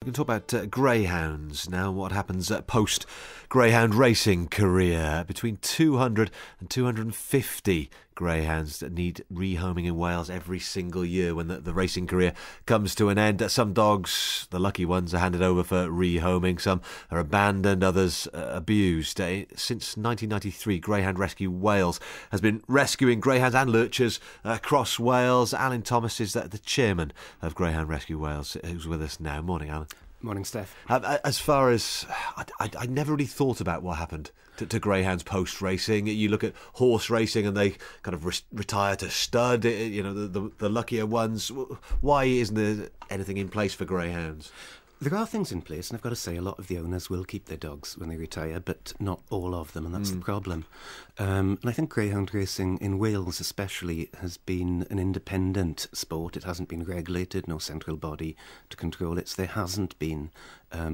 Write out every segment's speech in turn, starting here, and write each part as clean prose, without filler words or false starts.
We can talk about greyhounds now, what happens post-greyhound racing career. Between 200 and 250 greyhounds that need rehoming in Wales every single year when the racing career comes to an end. Some dogs, the lucky ones, are handed over for rehoming. Some are abandoned, others abused. Since 1993, Greyhound Rescue Wales has been rescuing greyhounds and lurchers across Wales. Alain Thomas is the chairman of Greyhound Rescue Wales, who's with us now. Morning, Alain. Morning, Steph. As far as I never really thought about what happened to greyhounds post-racing. You look at horse racing and they kind of retire to stud, the luckier ones. Why isn't there anything in place for greyhounds? There are things in place, and I've got to say a lot of the owners will keep their dogs when they retire, but not all of them, and that's the problem. And I think greyhound racing in Wales especially has been an independent sport. It hasn't been regulated, no central body to control it. So there hasn't been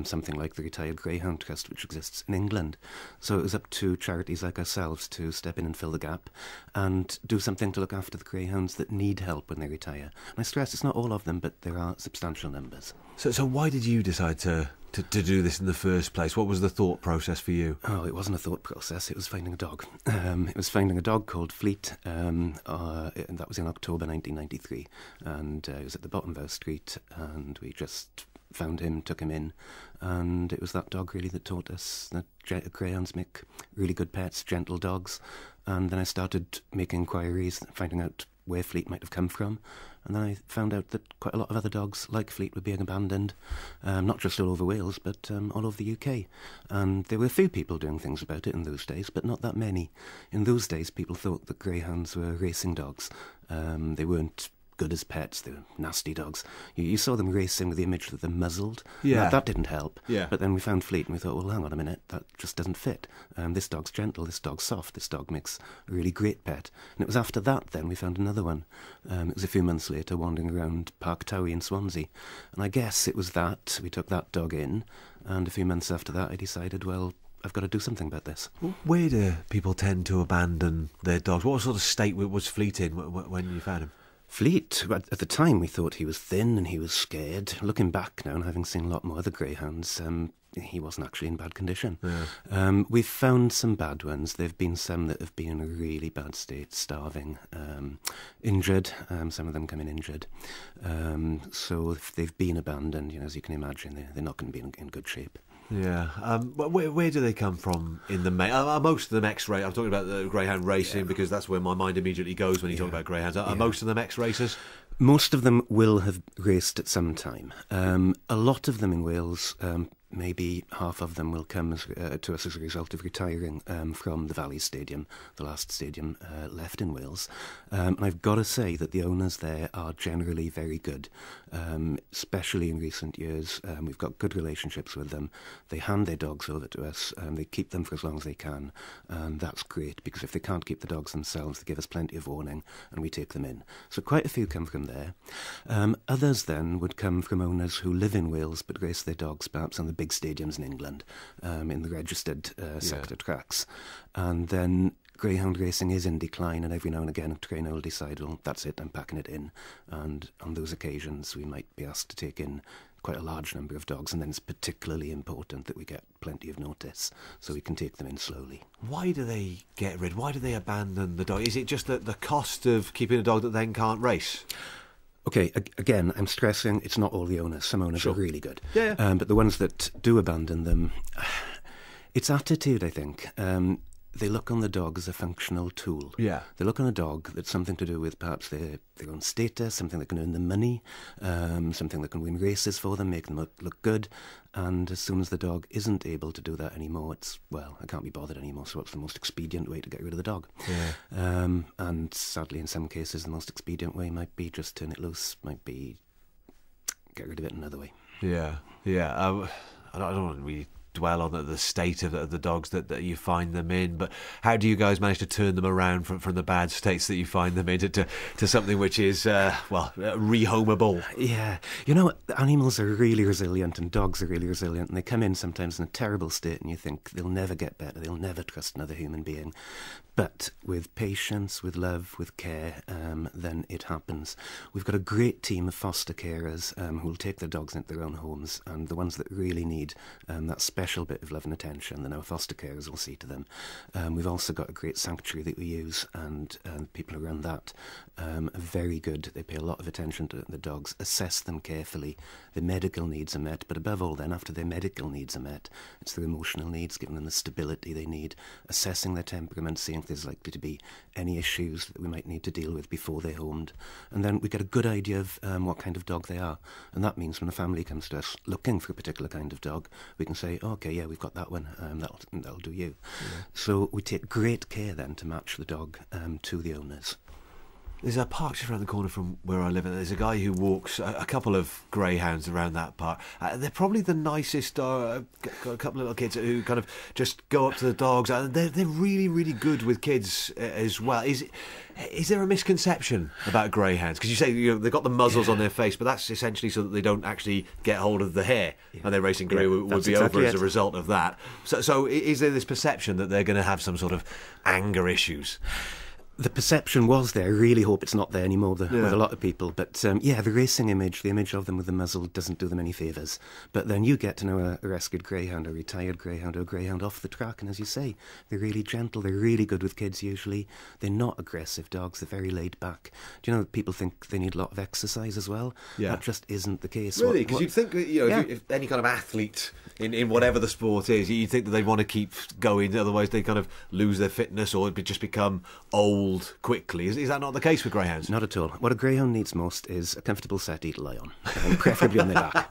something like the Retired Greyhound Trust, which exists in England. So it was up to charities like ourselves to step in and fill the gap and do something to look after the greyhounds that need help when they retire. And I stress it's not all of them, but there are substantial numbers. So why did you decide to do this in the first place? What was the thought process for you? Oh, it wasn't a thought process. It was finding a dog. It was finding a dog called Fleet. And that was in October 1993. And it was at the bottom of our street. And we just found him, took him in. And it was that dog really that taught us that greyhounds make really good pets, gentle dogs. And then I started making inquiries, finding out where Fleet might have come from. And then I found out that quite a lot of other dogs like Fleet were being abandoned, not just all over Wales, but all over the UK. And there were a few people doing things about it in those days, but not that many. In those days, people thought that greyhounds were racing dogs. They weren't good as pets. They were nasty dogs. You saw them racing with the image that they're muzzled. Yeah. That didn't help. Yeah. But then we found Fleet and we thought, well, hang on a minute, that just doesn't fit. This dog's gentle, this dog's soft, this dog makes a really great pet. And it was after that then we found another one. It was a few months later wandering around Park Towie in Swansea. And I guess it was that. We took that dog in. And a few months after that I decided, well, I've got to do something about this. Where do people tend to abandon their dogs? What sort of state was Fleet in when you found him? Fleet, at the time we thought he was thin and he was scared. Looking back now and having seen a lot more other greyhounds, he wasn't actually in bad condition. Yeah. We've found some bad ones. There have been some that have been in a really bad state, starving, injured. Some of them come in injured. So if they've been abandoned, as you can imagine, they're not going to be in good shape. Yeah. Where do they come from in the main? Are most of them ex-race? I'm talking about the greyhound racing because that's where my mind immediately goes when you talk about greyhounds. Are most of them ex-racers? Most of them will have raced at some time. A lot of them in Wales, maybe half of them will come to us as a result of retiring from the Valley Stadium, the last stadium left in Wales. And I've got to say that the owners there are generally very good, especially in recent years. We've got good relationships with them. They hand their dogs over to us. They keep them for as long as they can. And that's great because if they can't keep the dogs themselves, they give us plenty of warning and we take them in. So quite a few come from there. Others then would come from owners who live in Wales but race their dogs perhaps on the big stadiums in England, in the registered sector tracks. And then greyhound racing is in decline, and every now and again a trainer will decide, well, that's it, I'm packing it in. And on those occasions we might be asked to take in quite a large number of dogs, and then it's particularly important that we get plenty of notice so we can take them in slowly. Why do they get rid? Why do they abandon the dog? Is it just the cost of keeping a dog that then can't race? Okay, again, I'm stressing it's not all the owners. Some owners are really good. Yeah. But the ones that do abandon them, it's attitude, I think. They look on the dog as a functional tool. Yeah. They look on a dog that's something to do with perhaps their own status, something that can earn them money, something that can win races for them, make them look good. And as soon as the dog isn't able to do that anymore, it's, well, I can't be bothered anymore, so what's the most expedient way to get rid of the dog? Yeah. And sadly, in some cases, the most expedient way might be just turn it loose, might be get rid of it another way. Yeah, yeah. I don't want to really dwell on the state of the dogs that you find them in, but how do you guys manage to turn them around from the bad states that you find them in to something which is, rehomable? Yeah. Animals are really resilient, and dogs are really resilient, and they come in sometimes in a terrible state and you think they'll never get better, they'll never trust another human being. But with patience, with love, with care, then it happens. We've got a great team of foster carers who will take their dogs into their own homes, and the ones that really need that special bit of love and attention, then our foster carers will see to them. We've also got a great sanctuary that we use, and people who run that are very good. They pay a lot of attention to the dogs, assess them carefully. Their medical needs are met, but above all then, after their medical needs are met, it's their emotional needs, giving them the stability they need, assessing their temperament, seeing if there's likely to be any issues that we might need to deal with before they're homed. And then we get a good idea of what kind of dog they are. And that means when a family comes to us looking for a particular kind of dog, we can say, okay, yeah, we've got that one, that'll do you. Yeah. So we take great care then to match the dog to the owners. There's a park just around the corner from where I live, and there's a guy who walks a couple of greyhounds around that park. They're probably the nicest. Got a couple of little kids who kind of just go up to the dogs. They're really, really good with kids as well. Is there a misconception about greyhounds? Because you say they've got the muzzles on their face, but that's essentially so that they don't actually get hold of the hair, and their racing career would be over as a result of that. So is there this perception that they're going to have some sort of anger issues? The perception was there. I really hope it's not there anymore with a lot of people. But the racing image, the image of them with the muzzle doesn't do them any favours. But then you get to know a rescued greyhound, a retired greyhound, or a greyhound off the track, and as you say, they're really gentle, they're really good with kids usually. They're not aggressive dogs, they're very laid back. Do you know that people think they need a lot of exercise as well? Yeah. That just isn't the case. Really? Because you'd think, if any kind of athlete in whatever the sport is, you'd think that they'd want to keep going, otherwise they kind of lose their fitness or just become old quickly. Is that not the case with greyhounds? Not at all. What a greyhound needs most is a comfortable settee to lie on, preferably on their back.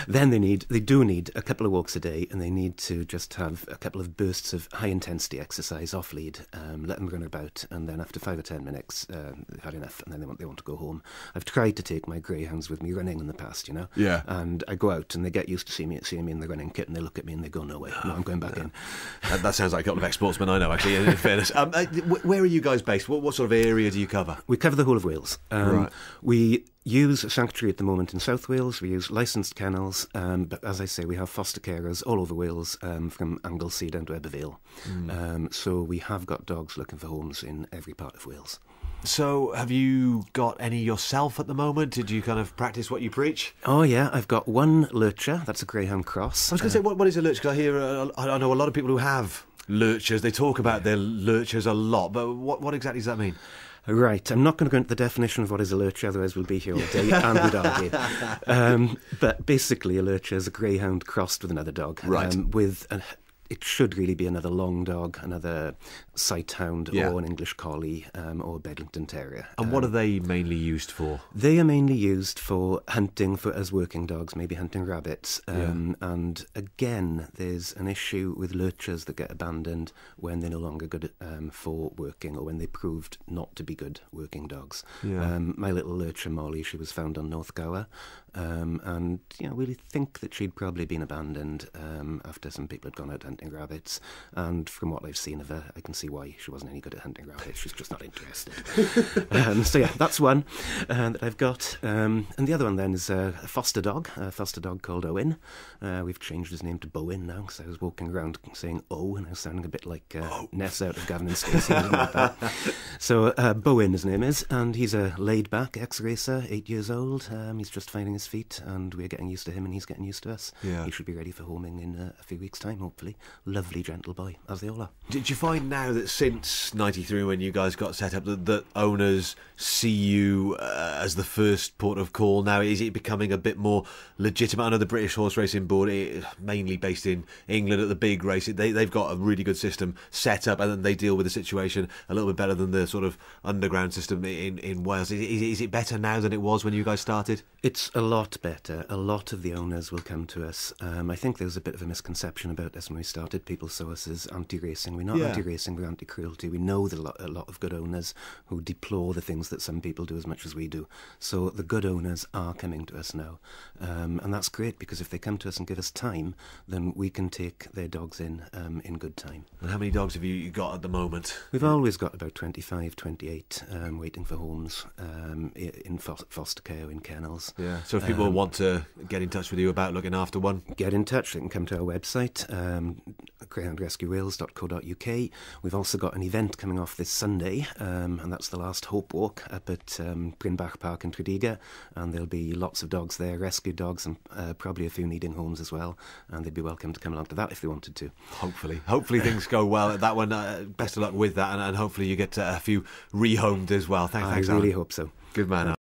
Then they do need a couple of walks a day, and they need to just have a couple of bursts of high intensity exercise off lead, let them run about, and then after 5 or 10 minutes they've had enough, and then they want to go home. I've tried to take my greyhounds with me running in the past, Yeah. And I go out and they get used to seeing me in the running kit, and they look at me and they go, no way, no, I'm going back in. That sounds like a couple of ex-sportsmen I know, actually, in fairness. Where are you guys based? What sort of area do you cover? We cover the whole of Wales. Right. We use a sanctuary at the moment in South Wales. We use licensed kennels, but as I say, we have foster carers all over Wales, from Anglesey down to Ebervale. So we have got dogs looking for homes in every part of Wales. So have you got any yourself at the moment? Did you kind of practice what you preach? Oh yeah, I've got one lurcher. That's a Greyhound cross. I was going to say, what is a lurcher? Because I know a lot of people who have lurchers. They talk about their lurchers a lot, but what exactly does that mean? Right, I'm not going to go into the definition of what is a lurcher, otherwise we'll be here all day and we'd argue. But basically a lurcher is a greyhound crossed with another dog. Right. It should really be another long dog, another sighthound, or an English collie, or a Bedlington Terrier. And what are they mainly used for? They are mainly used for hunting as working dogs, maybe hunting rabbits. And again, there's an issue with lurchers that get abandoned when they're no longer good for working, or when they proved not to be good working dogs. Yeah. My little lurcher Molly, she was found on North Gower. And we think that she'd probably been abandoned after some people had gone out hunting rabbits, and from what I've seen of her, I can see why she wasn't any good at hunting rabbits. She's just not interested. So yeah, that's one that I've got, and the other one then is a foster dog called Owen. We've changed his name to Bowen now, because I was walking around saying "oh" and I was sounding a bit like Ness out of Gavin and Stacey. So Bowen, his name is, and he's a laid-back ex-racer, 8 years old. He's just finding his feet, and we're getting used to him, and he's getting used to us. Yeah. He should be ready for homing in a few weeks' time, hopefully. Lovely, gentle boy, as they all are. Did you find now that since '93, when you guys got set up, that owners see you as the first port of call now? Is it becoming a bit more legitimate? I know the British Horse Racing Board, mainly based in England at the big races, they've got a really good system set up, and then they deal with the situation a little bit better than the sort of underground system in Wales. Is it better now than it was when you guys started? It's a lot better. A lot of the owners will come to us. I think there was a bit of a misconception about us when we started. People saw us as anti-racing. We're not anti-racing, we're anti-cruelty. We know that a lot of good owners who deplore the things that some people do as much as we do. So the good owners are coming to us now. And that's great, because if they come to us and give us time, then we can take their dogs in good time. And how many dogs have you got at the moment? We've always got about 25, 28 waiting for homes in foster care or in kennels. Yeah. So if people want to get in touch with you about looking after one, get in touch. They can come to our website, greyhoundrescuewales.co.uk. We've also got an event coming off this Sunday, and that's the last Hope Walk up at Brynbach Park in Tredegar, and there'll be lots of dogs there, rescued dogs, and probably a few needing homes as well, and they'd be welcome to come along to that if they wanted to. Hopefully things go well at that one. Best of luck with that, and hopefully you get a few rehomed as well. Thanks, I really hope so. Good man.